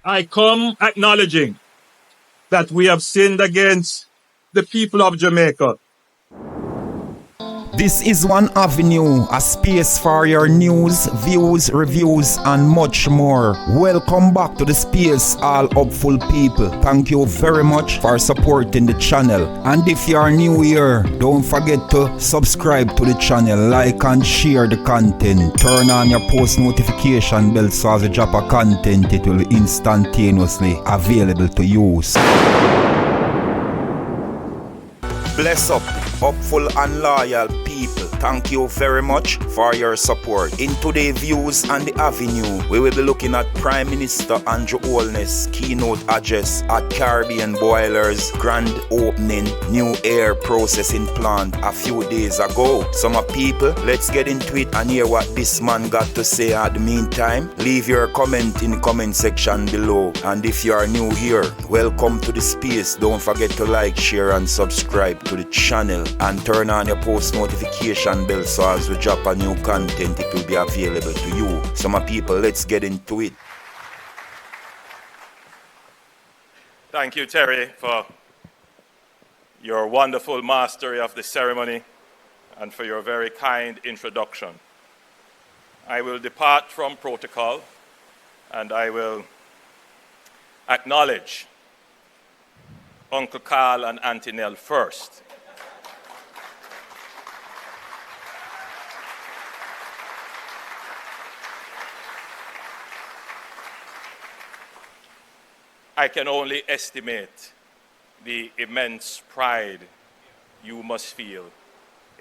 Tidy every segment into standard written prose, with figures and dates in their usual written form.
I come acknowledging that we have sinned against the people of Jamaica. This is One Avenue, a space for your news, views, reviews, and much more. Welcome back to the space, all hopeful people. Thank you very much for supporting the channel. And if you are new here, don't forget to subscribe to the channel, like and share the content. Turn on your post notification bell so as you drop a content, it will instantaneously available to use. Bless up, hopeful and loyal people. Thank you very much for your support. In today's Views on the Avenue, we will be looking at Prime Minister Holness' keynote address at Caribbean Boilers grand opening new air processing plant a few days ago. Some people, let's get into it and hear what this man got to say. At the meantime, leave your comment in the comment section below. And if you are new here, welcome to the space. Don't forget to like, share and subscribe to the channel and turn on your post notification bell so as we drop a new content it will be available to you. So my people, let's get into it. Thank you, Terry, for your wonderful mastery of the ceremony and for your very kind introduction. I will depart from protocol and I will acknowledge Uncle Carl and Auntie Nell first. I can only estimate the immense pride you must feel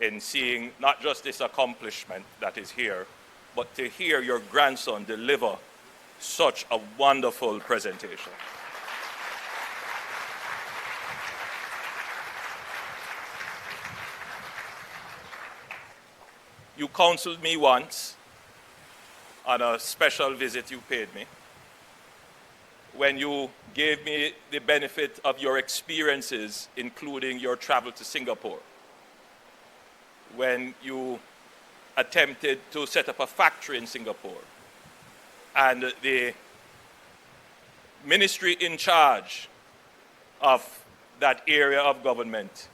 in seeing not just this accomplishment that is here, but to hear your grandson deliver such a wonderful presentation. You counseled me once on a special visit you paid me, when you gave me the benefit of your experiences, including your travel to Singapore, when you attempted to set up a factory in Singapore, and the ministry in charge of that area of government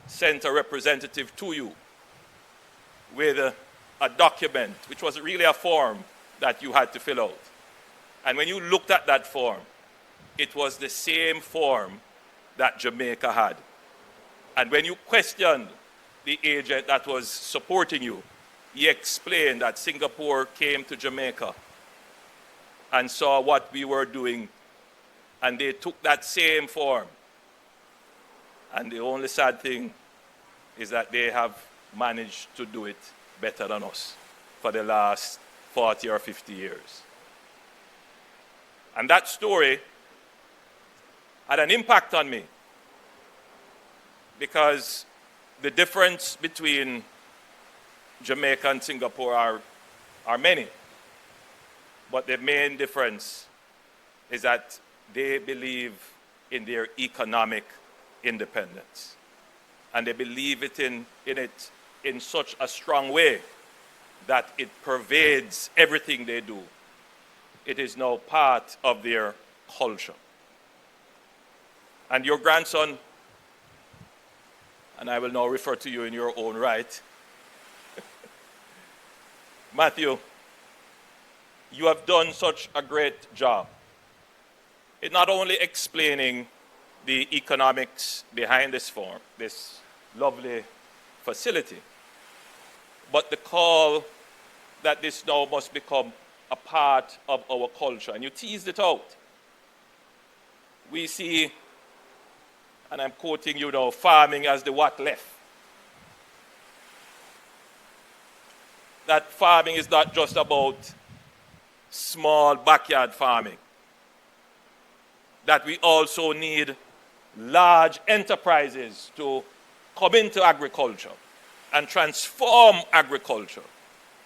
sent a representative to you with a document, which was really a form that you had to fill out. And when you looked at that form, it was the same form that Jamaica had. And when you questioned the agent that was supporting you, he explained that Singapore came to Jamaica and saw what we were doing, and they took that same form. And the only sad thing is that they have managed to do it better than us for the last 40 or 50 years. And that story had an impact on me because the difference between Jamaica and Singapore are many. But the main difference is that they believe in their economic independence. And they believe in it in such a strong way that it pervades everything they do. It is now part of their culture. And your grandson, and I will now refer to you in your own right, Matthew, you have done such a great job in not only explaining the economics behind this farm, this lovely facility, but the call that this now must become a part of our culture. And you teased it out. We see, and I'm quoting you now, farming as the what left. That farming is not just about small backyard farming. That we also need large enterprises to come into agriculture and transform agriculture.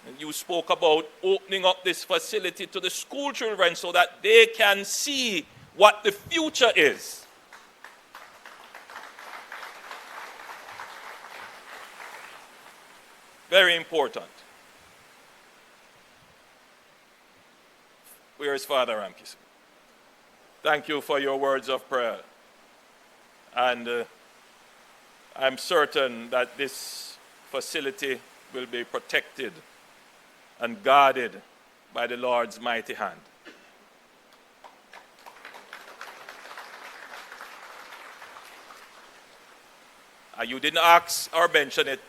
And you spoke about opening up this facility to the school children so that they can see what the future is. Very important. Where is Father Ramkis? thank you for your words of prayer. And I'm certain that this facility will be protected and guarded by the Lord's mighty hand. You didn't ask or mention it,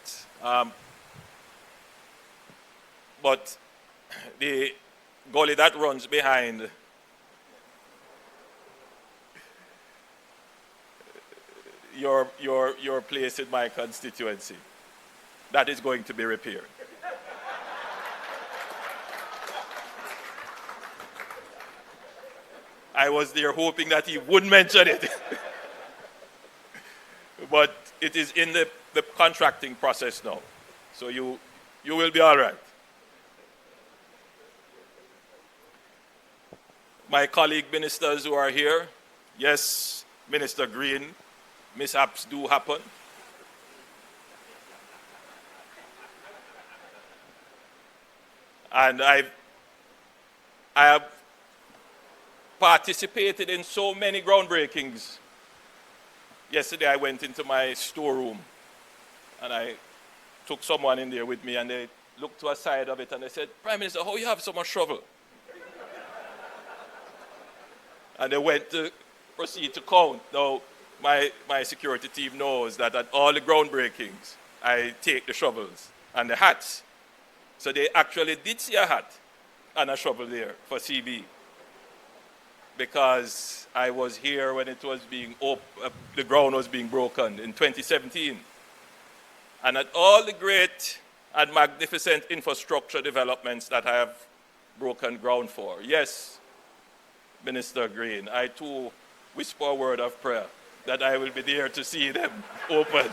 but the gully that runs behind your place in my constituency, that is going to be repaired. I was there hoping that he wouldn't mention it. But it is in the contracting process now. So you will be all right. My colleague ministers who are here, yes, Minister Green, mishaps do happen. And I have participated in so many groundbreakings. Yesterday I went into my storeroom and I took someone in there with me and they looked to a side of it and they said, Prime Minister, how you have so much shovel? And they went to proceed to count. Now, my security team knows that at all the groundbreakings, I take the shovels and the hats. So they actually did see a hat and a shovel there for CB. Because I was here when it was being the ground was being broken in 2017. And at all the great and magnificent infrastructure developments that I have broken ground for. Yes, Minister Green, I too whisper a word of prayer that I will be there to see them open.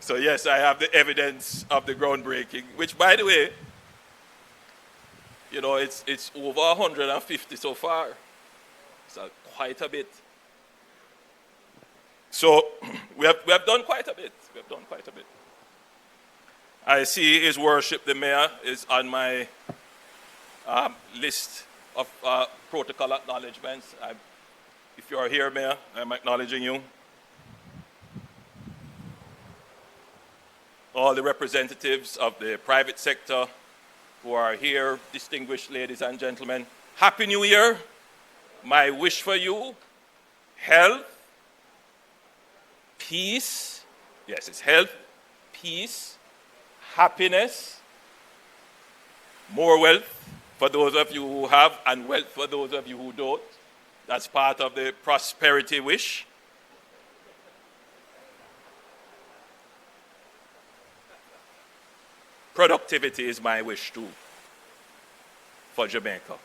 So yes, I have the evidence of the groundbreaking, which, by the way, you know, it's over 150 so far. So quite a bit. So we have done quite a bit. We have done quite a bit. I see His Worship the Mayor is on my list of protocol acknowledgements. If you are here, Mayor, I'm acknowledging you. All the representatives of the private sector who are here, distinguished ladies and gentlemen, Happy New Year. My wish for you, health, peace, yes, it's health, peace, happiness, more wealth for those of you who have, and wealth for those of you who don't. That's part of the prosperity wish. Productivity is my wish too for Jamaica.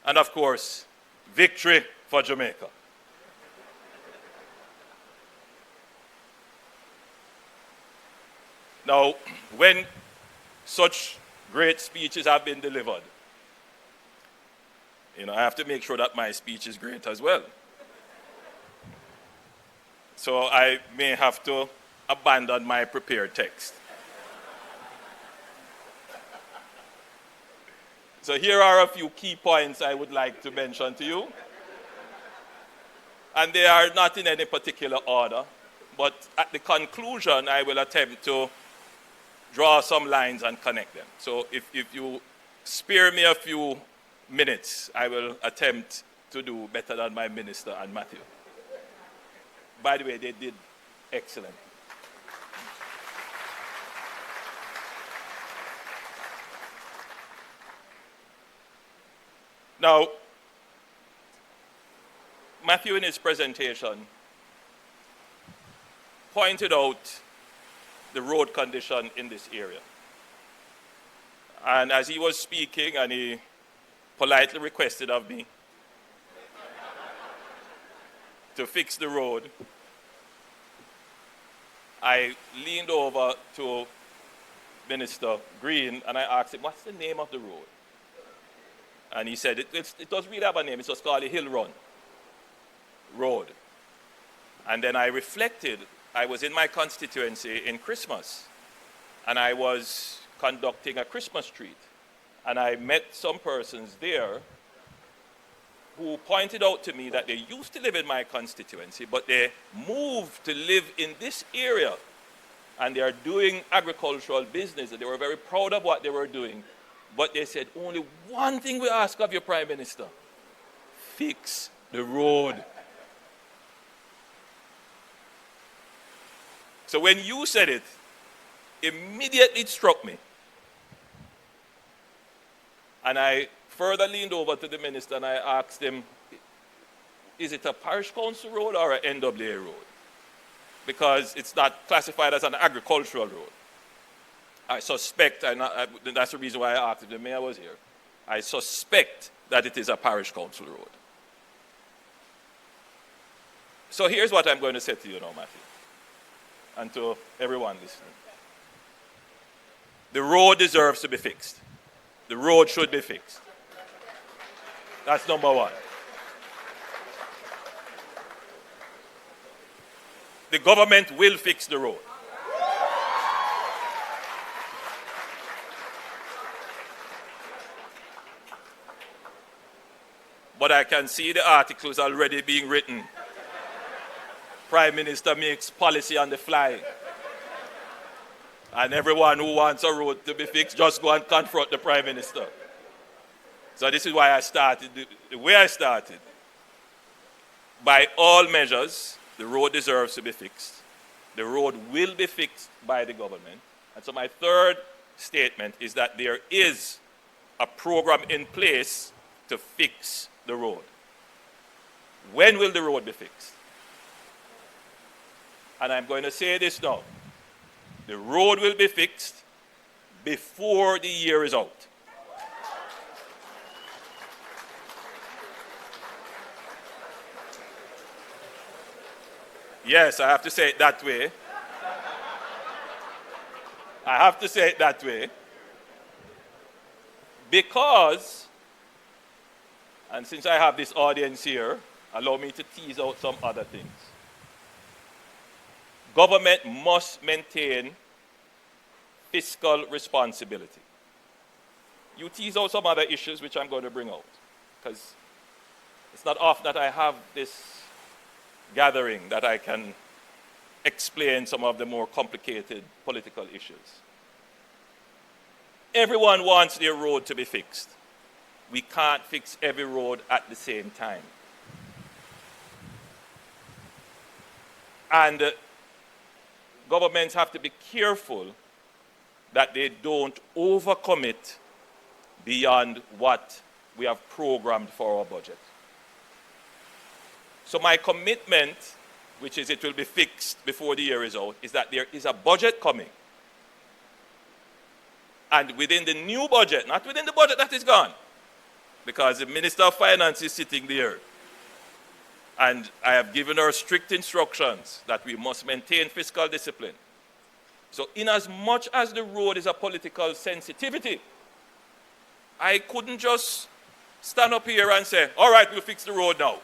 And of course, victory for Jamaica. Now, when such great speeches have been delivered, you know, I have to make sure that my speech is great as well. So I may have to abandon my prepared text. So here are a few key points I would like to mention to you. And they are not in any particular order, but at the conclusion, I will attempt to draw some lines and connect them. So if you spare me a few minutes, I will attempt to do better than my minister and Matthew. By the way, they did excellent. Now, Matthew in his presentation pointed out the road condition in this area. And as he was speaking, and he politely requested of me to fix the road, I leaned over to Minister Green and I asked him, what's the name of the road? And he said, it doesn't really have a name, it's just called the Hill Run Road. And then I reflected, I was in my constituency in Christmas, and I was conducting a Christmas treat. And I met some persons there who pointed out to me that they used to live in my constituency, but they moved to live in this area. And they are doing agricultural business, and they were very proud of what they were doing. But they said, only one thing we ask of you, Prime Minister: fix the road. So when you said it, immediately it struck me. And I further leaned over to the minister and I asked him, is it a parish council road or an NWA road? Because it's not classified as an agricultural road. I suspect, and that's the reason why I asked if the mayor was here, I suspect that it is a parish council road. So here's what I'm going to say to you now, Matthew, and to everyone listening. The road deserves to be fixed. The road should be fixed. That's number one. The government will fix the road. But I can see the articles already being written. Prime Minister makes policy on the fly. And everyone who wants a road to be fixed, just go and confront the Prime Minister. So this is why I started the way I started. By all measures, the road deserves to be fixed. The road will be fixed by the government. And so my third statement is that there is a program in place to fix the road. When will the road be fixed? And I'm going to say this now. The road will be fixed before the year is out. Yes, I have to say it that way. I have to say it that way. Because, and since I have this audience here, allow me to tease out some other things. Government must maintain fiscal responsibility. You tease out some other issues which I'm going to bring out, because it's not often that I have this gathering that I can explain some of the more complicated political issues. Everyone wants their road to be fixed. We can't fix every road at the same time. And governments have to be careful that they don't overcommit beyond what we have programmed for our budget. So my commitment, which is it will be fixed before the year is out, is that there is a budget coming. And within the new budget, not within the budget that is gone, because the Minister of Finance is sitting there. And I have given her strict instructions that we must maintain fiscal discipline. So in as much as the road is a political sensitivity, I couldn't just stand up here and say, all right, we'll fix the road now.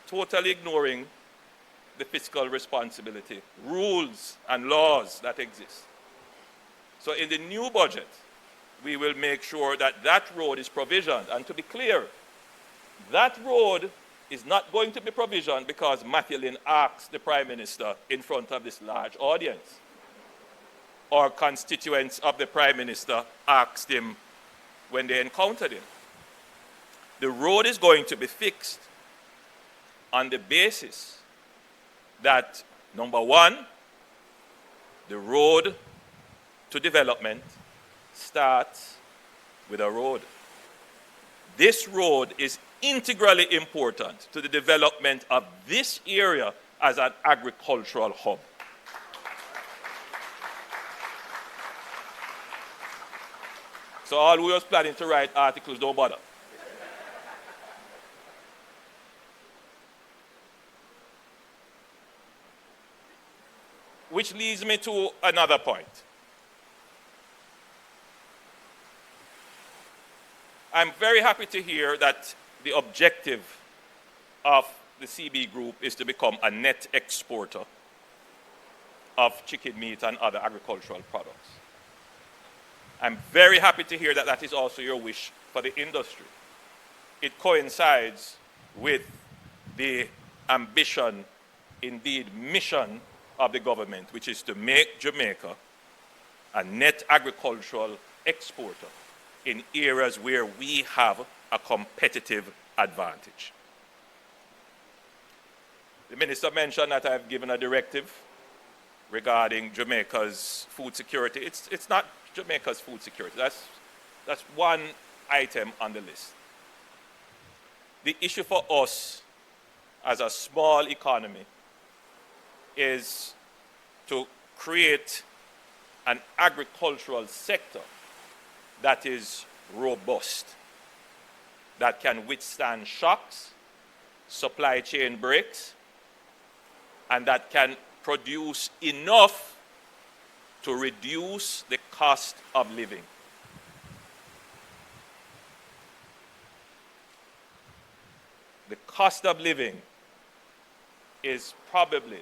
Totally ignoring the fiscal responsibility, rules and laws that exist. So in the new budget, we will make sure that that road is provisioned. And to be clear, that road is not going to be provisioned because Matthew Lynn asked the Prime Minister in front of this large audience, or constituents of the Prime Minister asked him when they encountered him. The road is going to be fixed on the basis that, number one, the road to development starts with a road. This road is integrally important to the development of this area as an agricultural hub. So all who was planning to write articles, don't bother. Which leads me to another point. I'm very happy to hear that the objective of the CB Group is to become a net exporter of chicken meat and other agricultural products. I'm very happy to hear that that is also your wish for the industry. It coincides with the ambition, indeed mission, of the government, which is to make Jamaica a net agricultural exporter in areas where we have a competitive advantage. The minister mentioned that I've given a directive regarding Jamaica's food security. It's not Jamaica's food security. That's one item on the list. The issue for us as a small economy is to create an agricultural sector that is robust, that can withstand shocks, supply chain breaks, and that can produce enough to reduce the cost of living. The cost of living is probably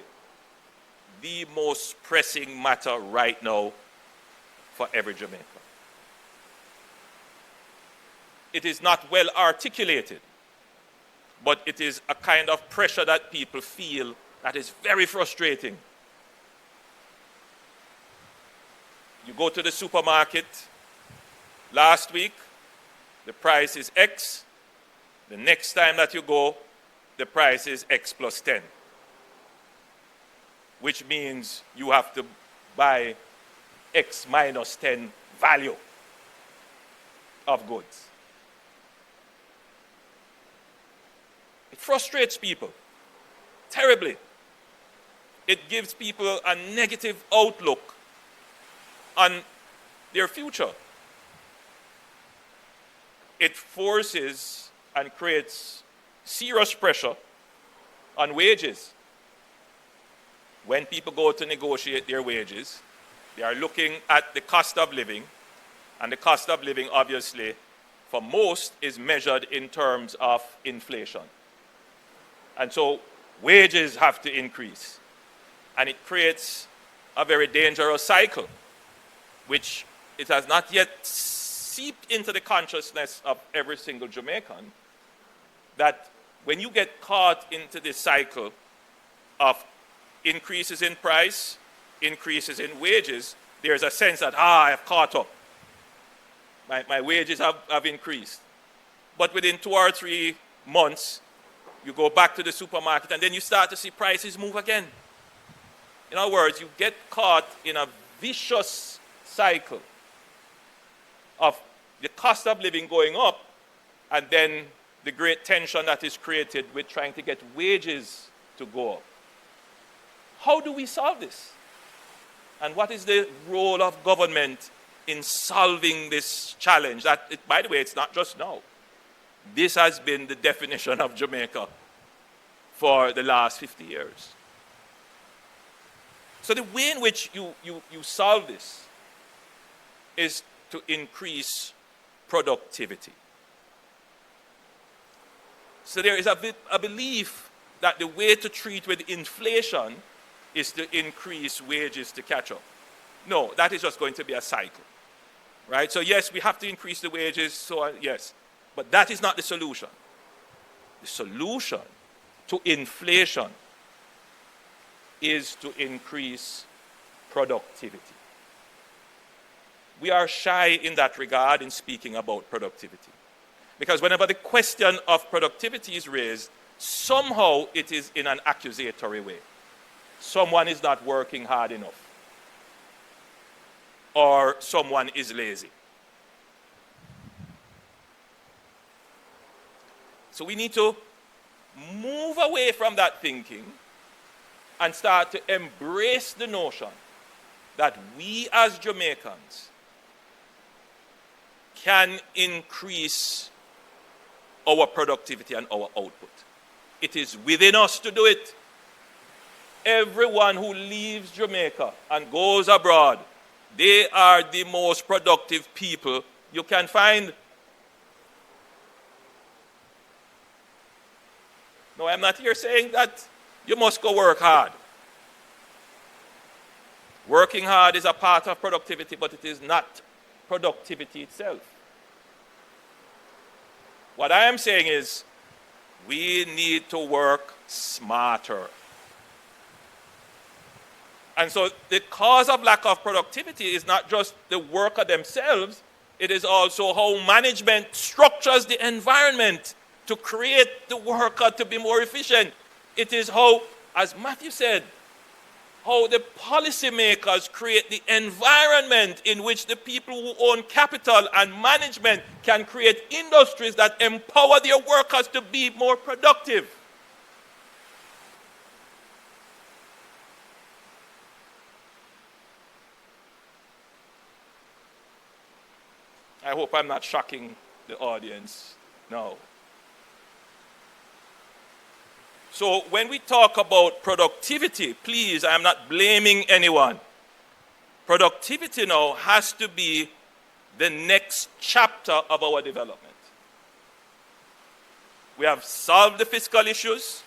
the most pressing matter right now for every Jamaican. It is not well articulated, but it is a kind of pressure that people feel that is very frustrating. You go to the supermarket last week, the price is X. The next time that you go, the price is X plus 10. Which means you have to buy X minus 10 value of goods. It frustrates people terribly. It gives people a negative outlook on their future. It forces and creates serious pressure on wages. When people go to negotiate their wages, they are looking at the cost of living, and the cost of living, obviously, for most, is measured in terms of inflation. And so wages have to increase, and it creates a very dangerous cycle, which it has not yet seeped into the consciousness of every single Jamaican, that when you get caught into this cycle of increases in price, increases in wages, there's a sense that, I have caught up. My wages have increased. But within 2 or 3 months, you go back to the supermarket and then you start to see prices move again. In other words, you get caught in a vicious cycle of the cost of living going up and then the great tension that is created with trying to get wages to go up. How do we solve this? And what is the role of government in solving this challenge? By the way, it's not just now. This has been the definition of Jamaica for the last 50 years. So the way in which you solve this is to increase productivity. So there is a belief that the way to treat with inflation is to increase wages to catch up. No, that is just going to be a cycle, right? So yes, we have to increase the wages, so yes, but that is not the solution. The solution to inflation is to increase productivity. We are shy in that regard in speaking about productivity. Because whenever the question of productivity is raised, somehow it is in an accusatory way. Someone is not working hard enough. Or someone is lazy. So we need to move away from that thinking and start to embrace the notion that we as Jamaicans can increase our productivity and our output. It is within us to do it. Everyone who leaves Jamaica and goes abroad, they are the most productive people you can find. No, I'm not here saying that you must go work hard. Working hard is a part of productivity, but it is not productivity itself. What I am saying is we need to work smarter. And so the cause of lack of productivity is not just the worker themselves, it is also how management structures the environment to create the worker to be more efficient. It is how, as Matthew said, how the policymakers create the environment in which the people who own capital and management can create industries that empower their workers to be more productive. I hope I'm not shocking the audience now. So when we talk about productivity, please, I'm not blaming anyone. Productivity now has to be the next chapter of our development. We have solved the fiscal issues.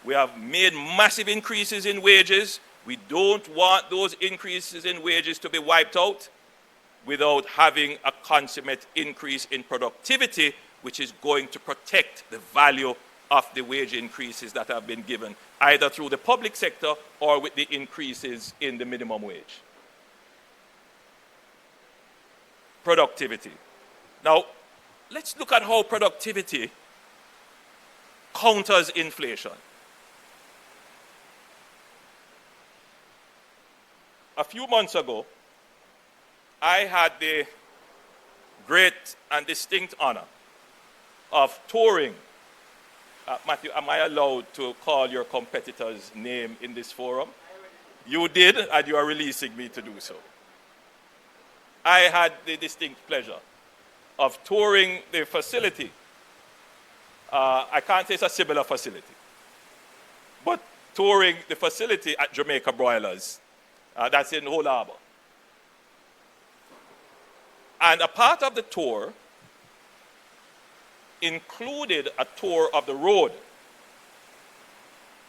We have made massive increases in wages. We don't want those increases in wages to be wiped out without having a consummate increase in productivity, which is going to protect the value of the wage increases that have been given, either through the public sector or with the increases in the minimum wage. Productivity. Now, let's look at how productivity counters inflation. A few months ago, I had the great and distinct honor of touring. Matthew, am I allowed to call your competitor's name in this forum? You did, and you are releasing me to do so. I had the distinct pleasure of touring the facility. I can't say it's a similar facility, but touring the facility at Jamaica Broilers. That's in Whole Harbour. And a part of the tour included a tour of the road.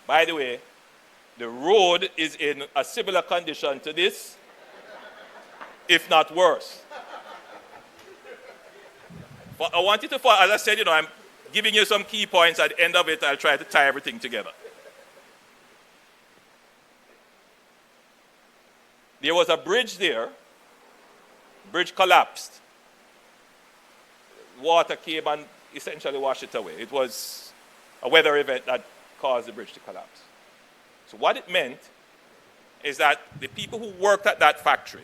By the way, the road is in a similar condition to this, if not worse. But I want you to follow, as I said, I'm giving you some key points. At the end of it, I'll try to tie everything together. There was a bridge there. Bridge collapsed. Water came and essentially washed it away. It was a weather event that caused the bridge to collapse. So what it meant is that the people who worked at that factory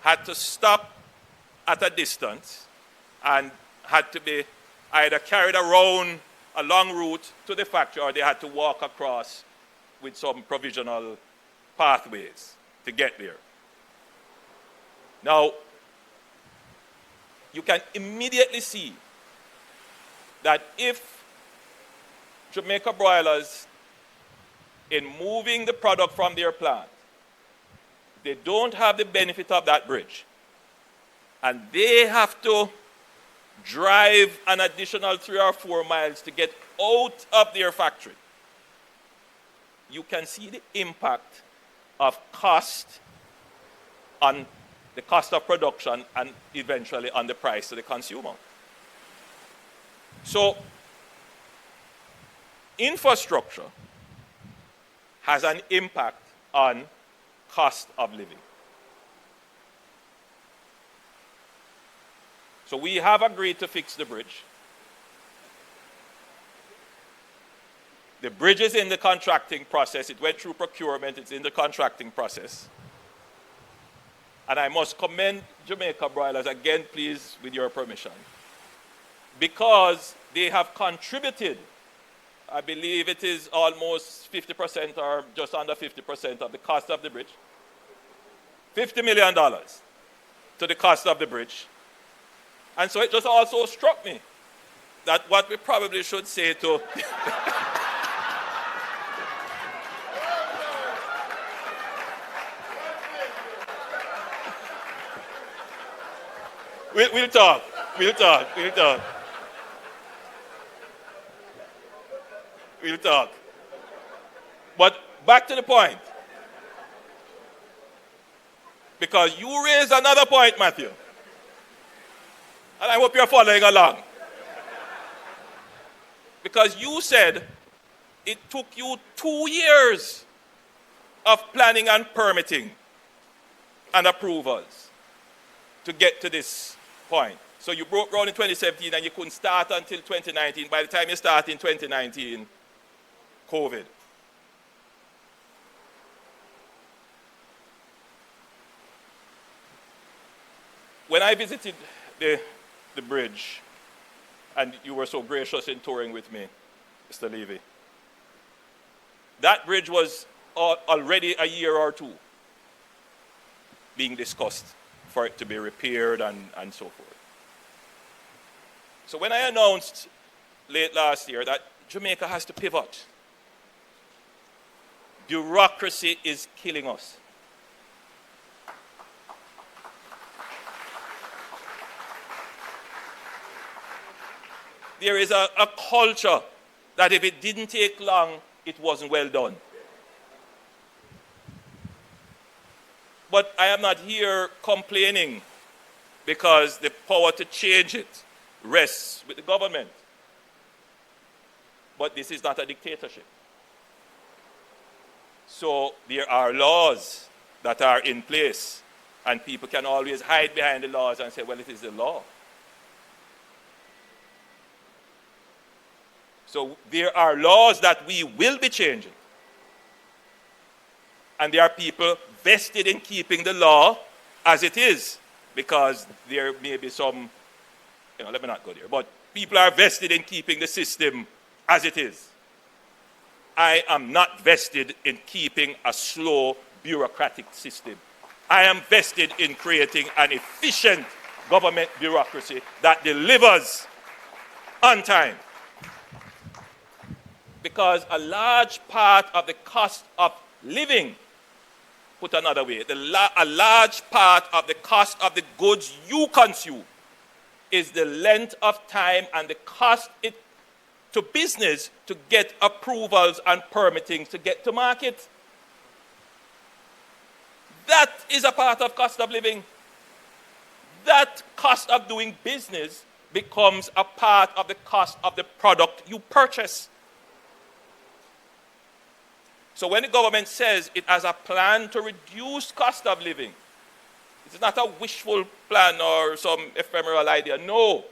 had to stop at a distance and had to be either carried around a long route to the factory, or they had to walk across with some provisional pathways to get there. Now, you can immediately see that if Jamaica Broilers, in moving the product from their plant, they don't have the benefit of that bridge, and they have to drive an additional 3 or 4 miles to get out of their factory, you can see the impact of cost on the cost of production and eventually on the price to the consumer. So, infrastructure has an impact on cost of living. So we have agreed to fix the bridge. The bridge is in the contracting process. It went through procurement. It's in the contracting process. And I must commend Jamaica Broilers again, please, with your permission, because they have contributed, I believe it is almost 50% or just under 50% of the cost of the bridge, $50 million to the cost of the bridge. And so it just also struck me that what we probably should say to We'll talk. But back to the point. Because you raised another point, Matthew. And I hope you're following along. Because you said it took you 2 years of planning and permitting and approvals to get to this point. So you broke ground in 2017 and you couldn't start until 2019. By the time you start in 2019, COVID. When I visited the bridge, and you were so gracious in touring with me, Mr. Levy, that bridge was already a year or two being discussed for it to be repaired and so forth. So when I announced late last year that Jamaica has to pivot, bureaucracy is killing us. There is a culture that if it didn't take long, it wasn't well done. But I am not here complaining because the power to change it rests with the government. But this is not a dictatorship. So there are laws that are in place, and people can always hide behind the laws and say, well, it is the law. So there are laws that we will be changing. And there are people vested in keeping the law as it is, because there may be some, let me not go there, but people are vested in keeping the system as it is. I am not vested in keeping a slow bureaucratic system. I am vested in creating an efficient government bureaucracy that delivers on time. Because a large part of the cost of living, put another way, a large part of the cost of the goods you consume is the length of time and the cost it to business to get approvals and permitting to get to market. That is a part of cost of living. That cost of doing business becomes a part of the cost of the product you purchase. So when the government says it has a plan to reduce cost of living, it's not a wishful plan or some ephemeral idea. No.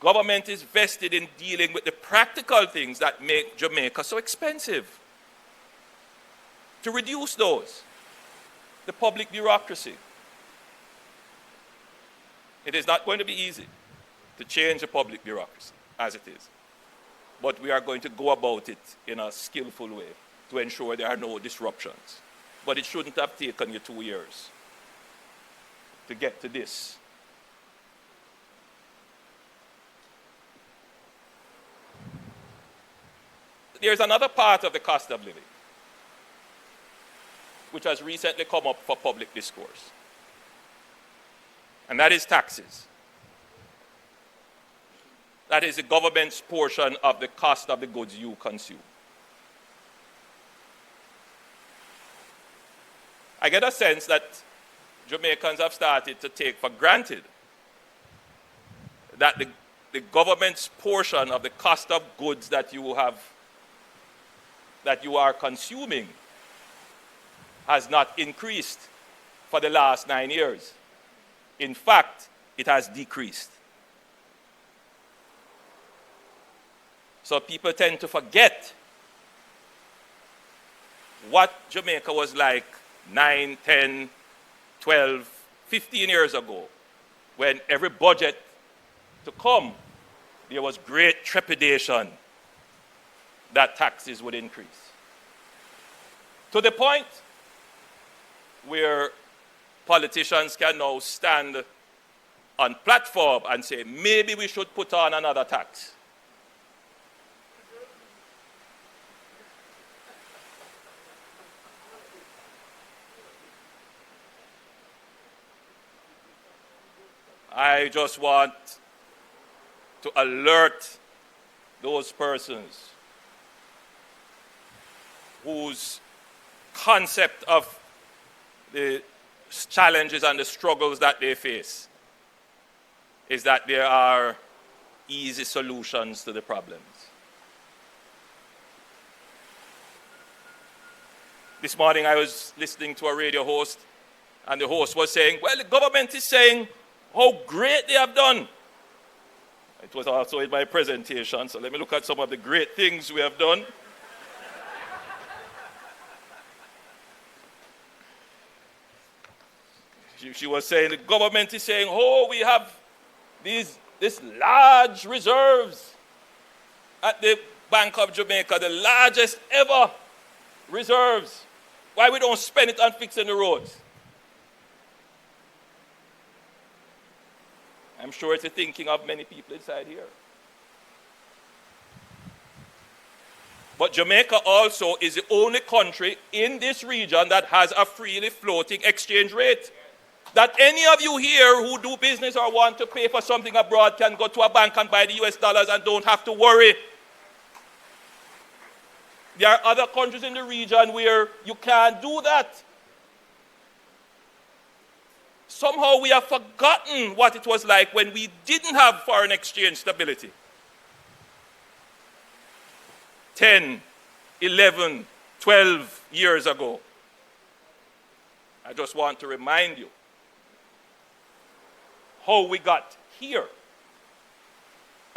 Government is vested in dealing with the practical things that make Jamaica so expensive. To reduce those. The public bureaucracy. It is not going to be easy to change the public bureaucracy as it is. But we are going to go about it in a skillful way to ensure there are no disruptions. But it shouldn't have taken you 2 years to get to this. There's another part of the cost of living which has recently come up for public discourse, and that is taxes. That is the government's portion of the cost of the goods you consume. I get a sense that Jamaicans have started to take for granted that the government's portion of the cost of goods that you are consuming has not increased for the last 9 years. In fact, it has decreased. So people tend to forget what Jamaica was like 9, 10, 12, 15 years ago, when every budget to come, there was great trepidation that taxes would increase. To the point where politicians can now stand on platform and say, maybe we should put on another tax. I just want to alert those persons whose concept of the challenges and the struggles that they face is that there are easy solutions to the problems. This morning I was listening to a radio host, and the host was saying, well, the government is saying how great they have done. It was also in my presentation, so let me look at some of the great things we have done. She was saying the government is saying, oh, we have these large reserves at the Bank of Jamaica, the largest ever reserves. Why we don't spend it on fixing the roads? I'm sure it's the thinking of many people inside here. But Jamaica also is the only country in this region that has a freely floating exchange rate. That any of you here who do business or want to pay for something abroad can go to a bank and buy the US dollars and don't have to worry. There are other countries in the region where you can't do that. Somehow we have forgotten what it was like when we didn't have foreign exchange stability. 10, 11, 12 years ago. I just want to remind you how we got here.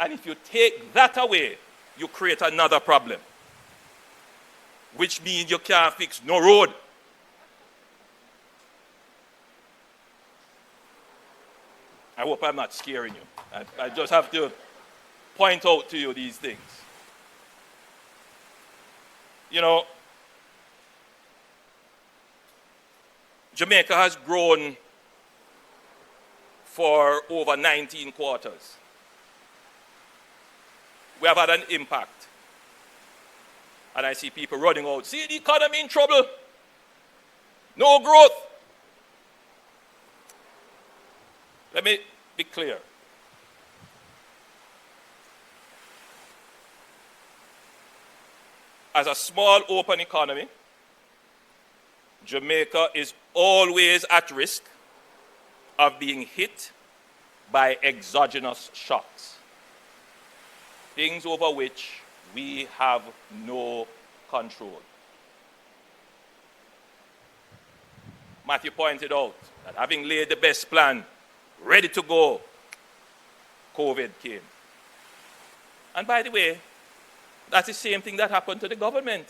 And if you take that away, you create another problem, which means you can't fix no road. I hope I'm not scaring you. I just have to point out to you these things. You know, Jamaica has grown for over 19 quarters. We have had an impact. And I see people running out. See the economy in trouble. No growth. Let me be clear. As a small open economy, Jamaica is always at risk of being hit by exogenous shocks, things over which we have no control. Matthew pointed out that having laid the best plan, ready to go, COVID came. And by the way, that's the same thing that happened to the government.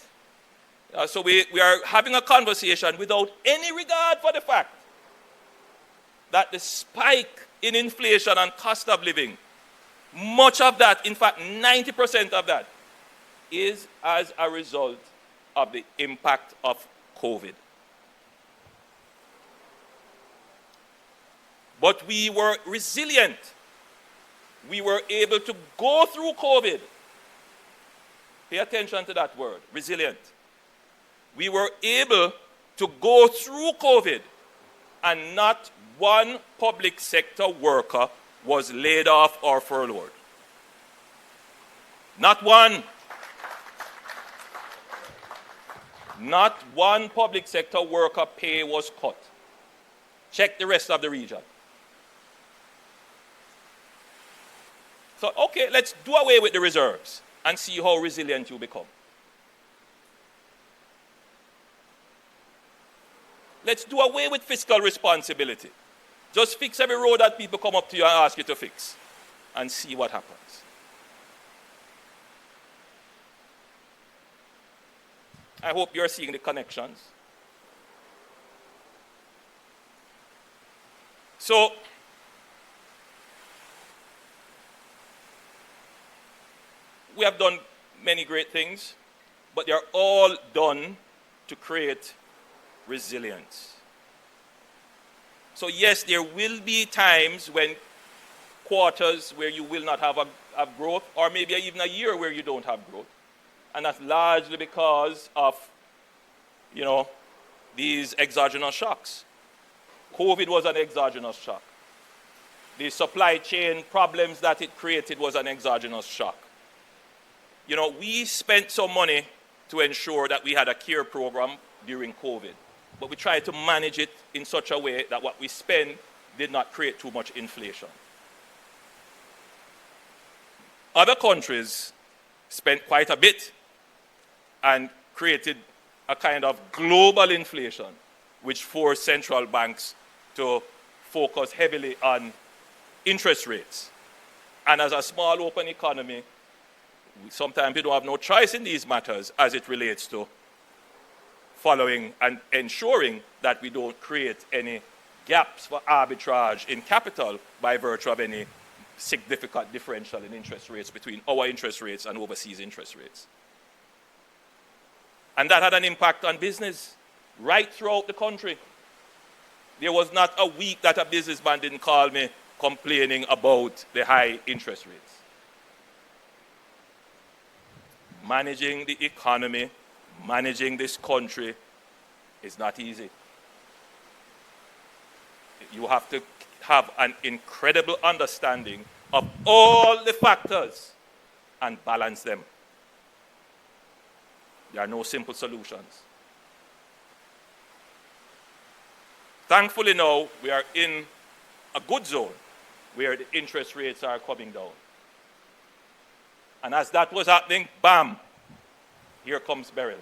So we are having a conversation without any regard for the fact that the spike in inflation and cost of living, much of that, in fact 90% of that, is as a result of the impact of COVID. But we were resilient. We were able to go through COVID. Pay attention to that word, resilient. We were able to go through COVID and not one public sector worker was laid off or furloughed. Not one. Not one public sector worker pay was cut. Check the rest of the region. So, okay, let's do away with the reserves and see how resilient you become. Let's do away with fiscal responsibility. Just fix every road that people come up to you and ask you to fix and see what happens. I hope you're seeing the connections. So, we have done many great things, but they're all done to create resilience. So yes, there will be times when quarters where you will not have growth, or maybe even a year where you don't have growth. And that's largely because of, these exogenous shocks. COVID was an exogenous shock. The supply chain problems that it created was an exogenous shock. We spent some money to ensure that we had a care program during COVID. but we tried to manage it in such a way that what we spend did not create too much inflation. Other countries spent quite a bit and created a kind of global inflation, which forced central banks to focus heavily on interest rates. And as a small open economy, sometimes we don't have no choice in these matters as it relates to following and ensuring that we don't create any gaps for arbitrage in capital by virtue of any significant differential in interest rates between our interest rates and overseas interest rates. And that had an impact on business right throughout the country. There was not a week that a businessman didn't call me complaining about the high interest rates. Managing the economy, managing this country is not easy. You have to have an incredible understanding of all the factors and balance them. There are no simple solutions. Thankfully now, we are in a good zone where the interest rates are coming down. And as that was happening, bam, here comes Beryl.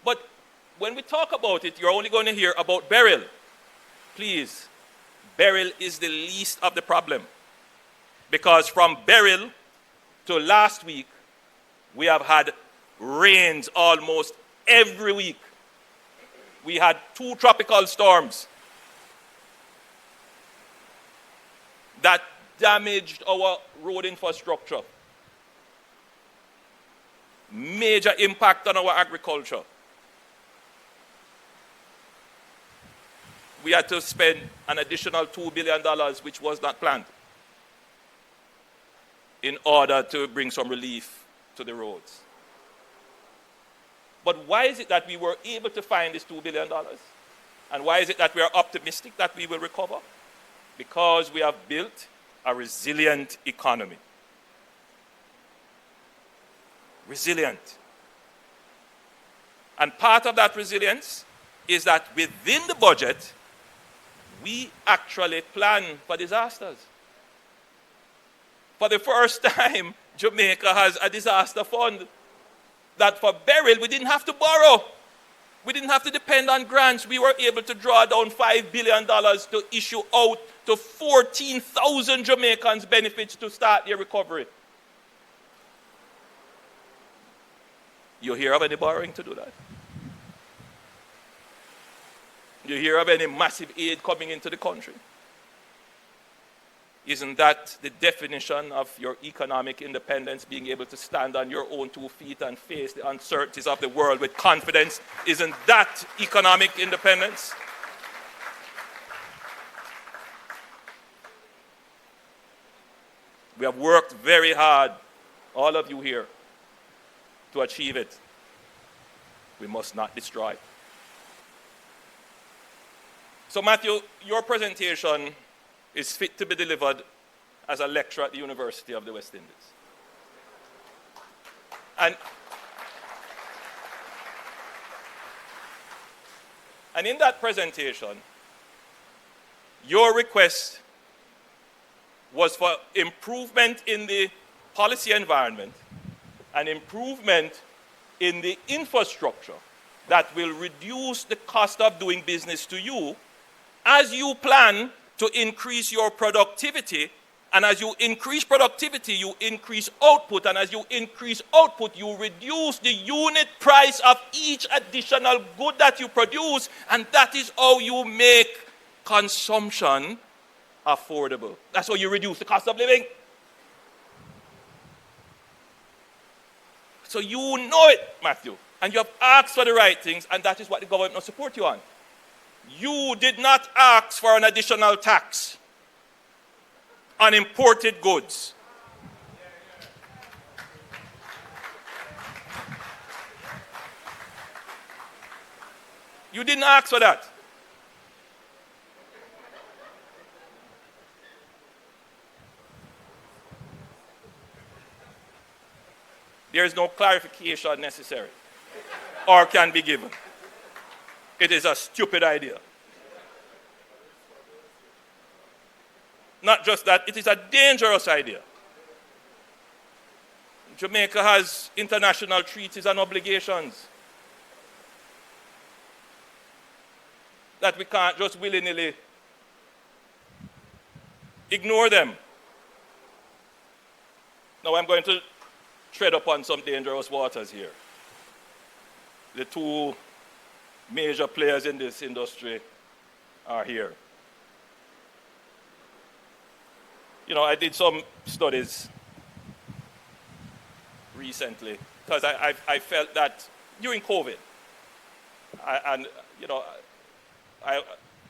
But when we talk about it, you're only going to hear about Beryl. Please, Beryl is the least of the problem. Because from Beryl to last week, we have had rains almost every week. We had 2 tropical storms that damaged our road infrastructure. Major impact on our agriculture. We had to spend an additional $2 billion, which was not planned, in order to bring some relief to the roads. But why is it that we were able to find this $2 billion? And why is it that we are optimistic that we will recover? Because we have built a resilient economy. Resilient. And part of that resilience is that within the budget, we actually plan for disasters. For the first time, Jamaica has a disaster fund that for Beryl, we didn't have to borrow. We didn't have to depend on grants. We were able to draw down $5 billion to issue out to 14,000 Jamaicans benefits to start their recovery. You hear of any borrowing to do that? You hear of any massive aid coming into the country? Isn't that the definition of your economic independence, being able to stand on your own 2 feet and face the uncertainties of the world with confidence? Isn't that economic independence? We have worked very hard, all of you here, to achieve it. We must not destroy it. So Matthew, your presentation is fit to be delivered as a lecture at the University of the West Indies. And in that presentation, your request was for improvement in the policy environment and improvement in the infrastructure that will reduce the cost of doing business to you as you plan to increase your productivity. And as you increase productivity, you increase output. And as you increase output, you reduce the unit price of each additional good that you produce. And that is how you make consumption affordable. That's how you reduce the cost of living. So you know it, Matthew. And you have asked for the right things, and that is what the government must support you on. You did not ask for an additional tax on imported goods. You didn't ask for that. There is no clarification necessary or can be given. it is a stupid idea. Not just that, it is a dangerous idea. Jamaica has international treaties and obligations that we can't just willy-nilly ignore them. Now I'm going to tread upon some dangerous waters here. The two major players in this industry are here. You know, I did some studies recently because I felt that during COVID,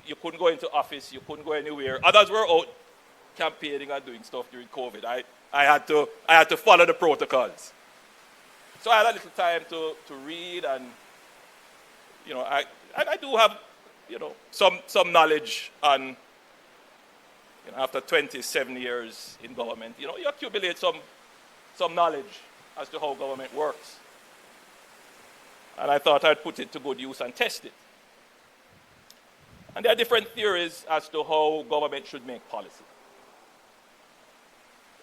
you couldn't go into office, you couldn't go anywhere. Others were out campaigning and doing stuff during COVID. I had to follow the protocols. So I had a little time to read, and I do have some knowledge on, after 27 years in government, you accumulate some knowledge as to how government works. And I thought I'd put it to good use and test it. And there are different theories as to how government should make policy.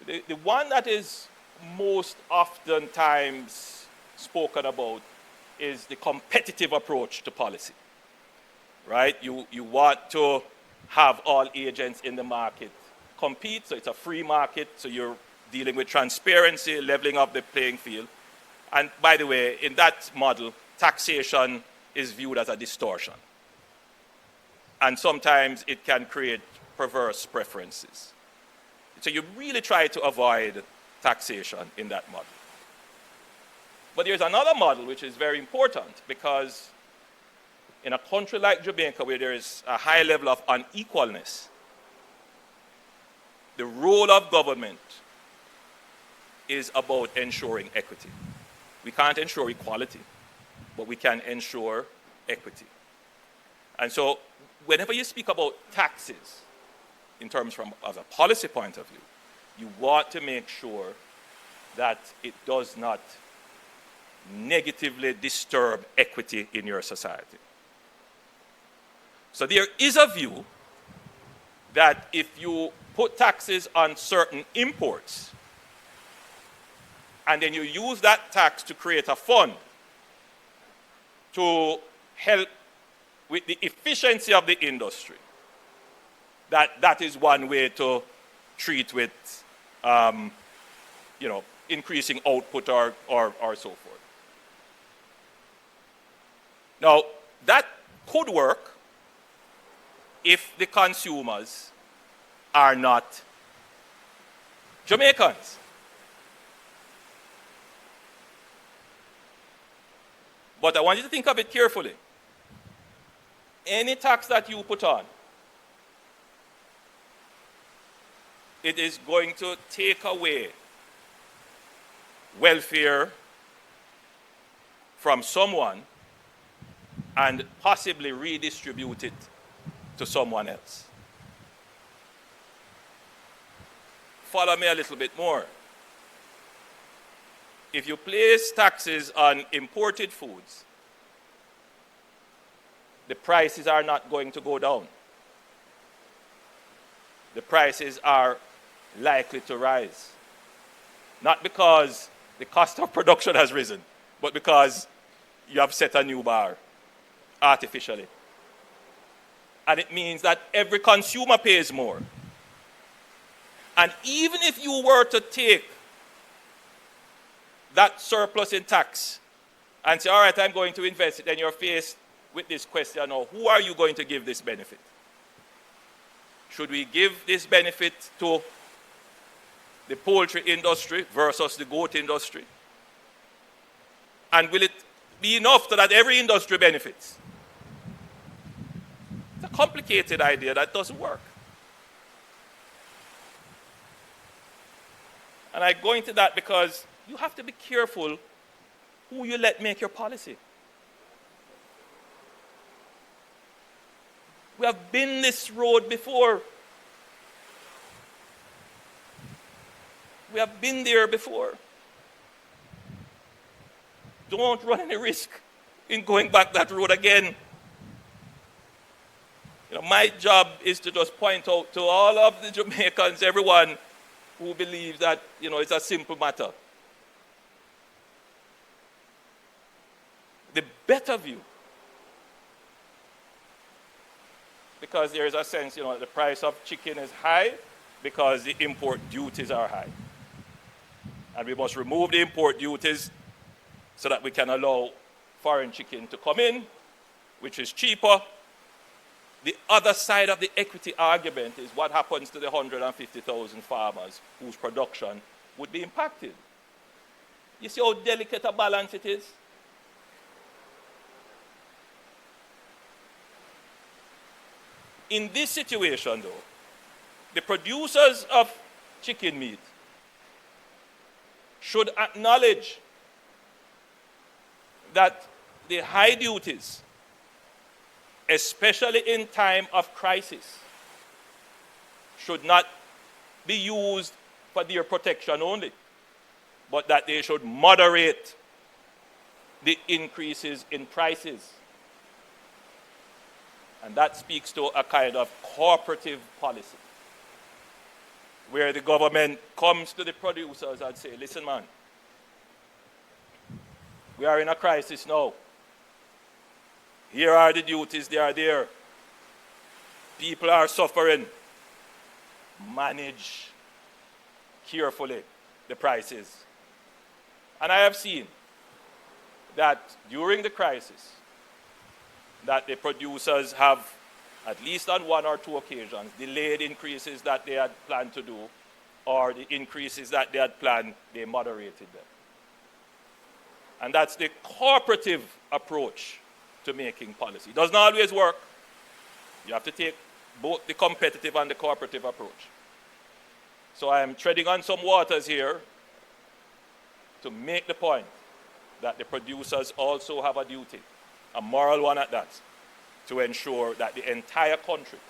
The one that is most oftentimes spoken about is the competitive approach to policy, right? You want to have all agents in the market compete, so it's a free market, so you're dealing with transparency, leveling up the playing field. And by the way, in that model, taxation is viewed as a distortion. And sometimes it can create perverse preferences. So you really try to avoid taxation in that model. But there's another model which is very important, because in a country like Jamaica, where there is a high level of unequalness, the role of government is about ensuring equity. We can't ensure equality, but we can ensure equity. And so whenever you speak about taxes, in terms of a policy point of view, you want to make sure that it does not negatively disturb equity in your society. So there is a view that if you put taxes on certain imports, and then you use that tax to create a fund to help with the efficiency of the industry, that is one way to treat with, increasing output or so forth. Now, that could work if the consumers are not Jamaicans. But I want you to think of it carefully. Any tax that you put on, it is going to take away welfare from someone and possibly redistribute it to someone else. Follow me a little bit more. If you place taxes on imported foods, the prices are not going to go down. The prices are likely to rise. Not because the cost of production has risen, but because you have set a new bar artificially. And it means that every consumer pays more. And even if you were to take that surplus in tax and say, all right, I'm going to invest it, then you're faced with this question now, who are you going to give this benefit? Should we give this benefit to the poultry industry versus the goat industry? And will it be enough so that every industry benefits? It's a complicated idea that doesn't work. And I go into that because you have to be careful who you let make your policy. We have been this road before. We have been there before. Don't run any risk in going back that road again. My job is to just point out to all of the Jamaicans, everyone who believes that, it's a simple matter. The better view, because there is a sense, the price of chicken is high because the import duties are high. And we must remove the import duties so that we can allow foreign chicken to come in, which is cheaper. The other side of the equity argument is what happens to the 150,000 farmers whose production would be impacted. You see how delicate a balance it is? In this situation, though, the producers of chicken meat should acknowledge that the high duties, especially in time of crisis, should not be used for their protection only, but that they should moderate the increases in prices. And that speaks to a kind of cooperative policy, where the government comes to the producers and say, listen, man, we are in a crisis now. Here are the duties, they are there. People are suffering. Manage carefully the prices. And I have seen that during the crisis, that the producers have, at least on one or two occasions, delayed increases that they had planned to do, or the increases that they had planned, they moderated them. And that's the cooperative approach to making policy. It doesn't always work. You have to take both the competitive and the cooperative approach. So I am treading on some waters here to make the point that the producers also have a duty, a moral one at that, to ensure that the entire country,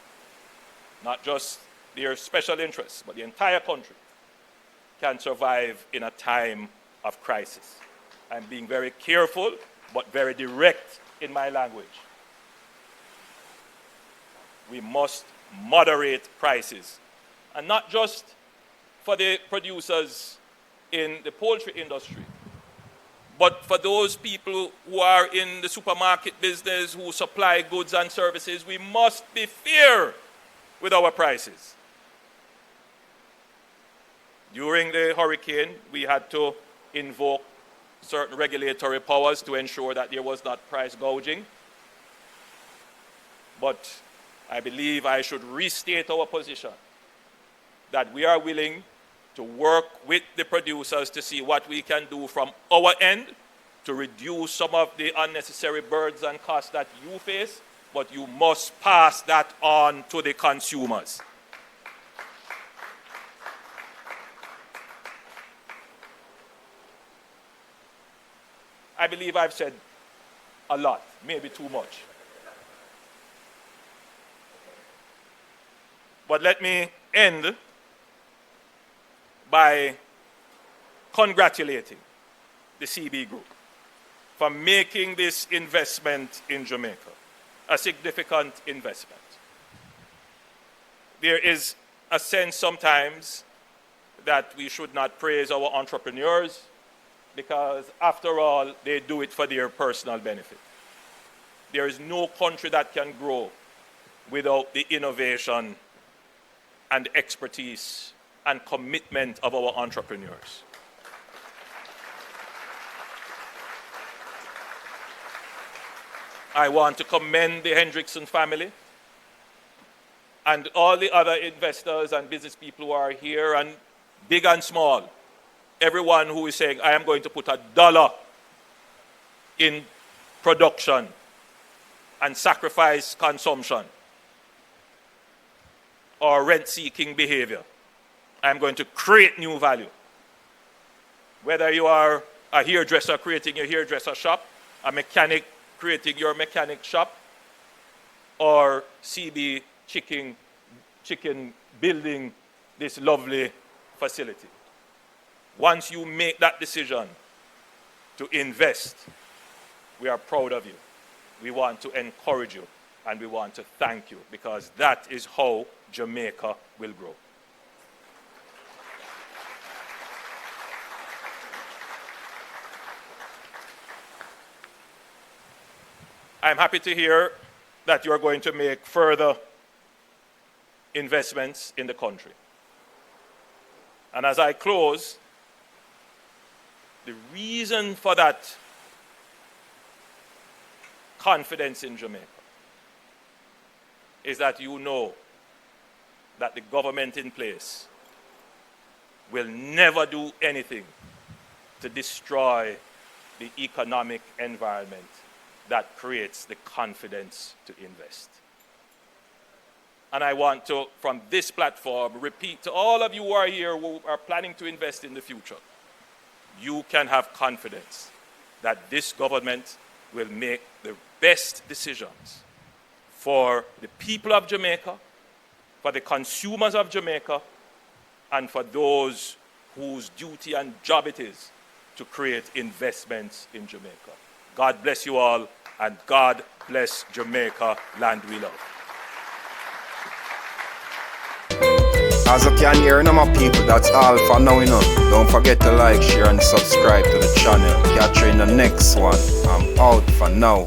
not just their special interests, but the entire country, can survive in a time of crisis. I'm being very careful, but very direct in my language. We must moderate prices, and not just for the producers in the poultry industry, but for those people who are in the supermarket business, who supply goods and services. We must be fair with our prices. During the hurricane, we had to invoke certain regulatory powers to ensure that there was not price gouging. But I believe I should restate our position that we are willing to work with the producers to see what we can do from our end to reduce some of the unnecessary burdens and costs that you face, but you must pass that on to the consumers. I believe I've said a lot, maybe too much. But let me end by congratulating the CB Group for making this investment in Jamaica a significant investment. There is a sense sometimes that we should not praise our entrepreneurs because, after all, they do it for their personal benefit. There is no country that can grow without the innovation and expertise and commitment of our entrepreneurs. I want to commend the Hendrickson family and all the other investors and business people who are here, and big and small. Everyone who is saying, I am going to put $1 in production and sacrifice consumption or rent-seeking behavior. I'm going to create new value. Whether you are a hairdresser creating your hairdresser shop, a mechanic creating your mechanic shop, or CBchicken building this lovely facility. Once you make that decision to invest, we are proud of you. We want to encourage you And we want to thank you, because that is how Jamaica will grow. I'm happy to hear that you are going to make further investments in the country. And as I close, the reason for that confidence in Jamaica is that you know that the government in place will never do anything to destroy the economic environment that creates the confidence to invest. And I want to, from this platform, repeat to all of you who are here who are planning to invest in the future, you can have confidence that this government will make the best decisions for the people of Jamaica, for the consumers of Jamaica, and for those whose duty and job it is to create investments in Jamaica. God bless you all, and God bless Jamaica, land we love. As you can hear, my people, that's all for now, Don't forget to like, share, and subscribe to the channel. Catch you in the next one. I'm out for now.